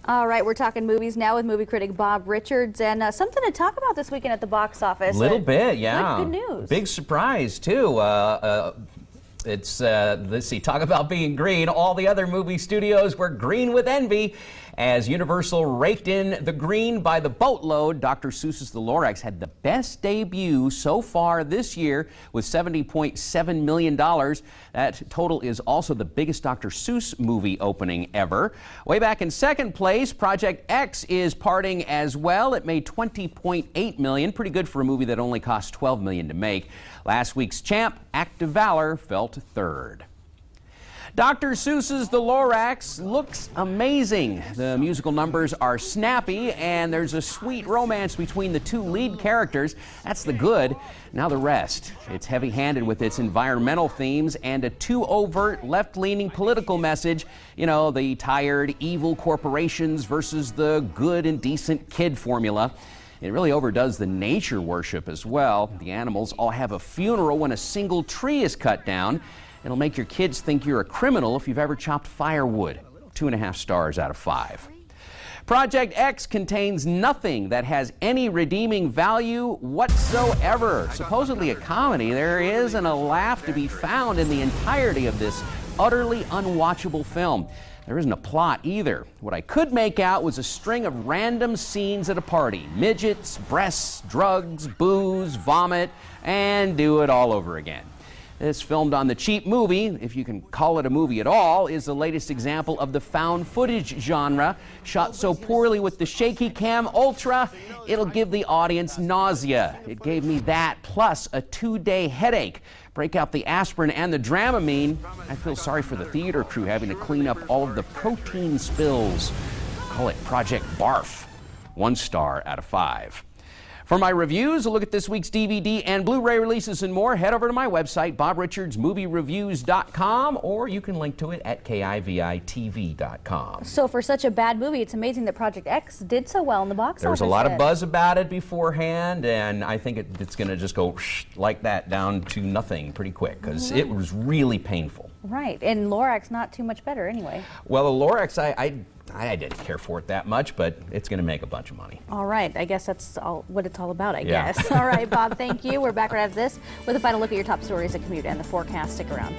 All right, we're talking movies now with movie critic Bob Richards, and something to talk about this weekend at the box office. A little bit, yeah. Good news. Big surprise, too. Let's see, talk about being green. All the other movie studios were green with envy. As Universal raked in the green by the boatload, Dr. Seuss's The Lorax had the best debut so far this year with $70.7 million. That total is also the biggest Dr. Seuss movie opening ever. Way back in second place, Project X is parting as well. It made $20.8 million, pretty good for a movie that only cost $12 million to make. Last week's champ, Act of Valor, fell to third. Dr. Seuss's The Lorax looks amazing. The musical numbers are snappy, and there's a sweet romance between the two lead characters. That's the good. Now the rest. It's heavy-handed with its environmental themes and a too overt left-leaning political message. You know, the tired, evil corporations versus the good and decent kid formula. It really overdoes the nature worship as well. The animals all have a funeral when a single tree is cut down. It'll make your kids think you're a criminal if you've ever chopped firewood. 2.5 stars out of 5. Project X contains nothing that has any redeeming value whatsoever. Supposedly a comedy, there isn't a laugh to be found in the entirety of this utterly unwatchable film. There isn't a plot either. What I could make out was a string of random scenes at a party. Midgets, breasts, drugs, booze, vomit, and do it all over again. This filmed on the cheap movie, if you can call it a movie at all, is the latest example of the found footage genre. Shot so poorly with the shaky cam ultra, it'll give the audience nausea. It gave me that, plus a 2-day headache. Break out the aspirin and the Dramamine. I feel sorry for the theater crew having to clean up all of the protein spills. Call it Project Barf. 1 star out of 5. For my reviews, a look at this week's DVD and Blu-ray releases and more, head over to my website, BobRichardsMovieReviews.com, or you can link to it at KIVITV.com. So for such a bad movie, it's amazing that Project X did so well in the box office. There was a lot of buzz about it beforehand, and I think it's going to just go like that down to nothing pretty quick, because it was really painful. Right, and Lorax not too much better anyway. Well, the Lorax, I didn't care for it that much, but it's going to make a bunch of money. All right. I guess that's what it's all about, I guess. All right, Bob, thank you. We're back right after this with a final look at your top stories that commute and the forecast. Stick around.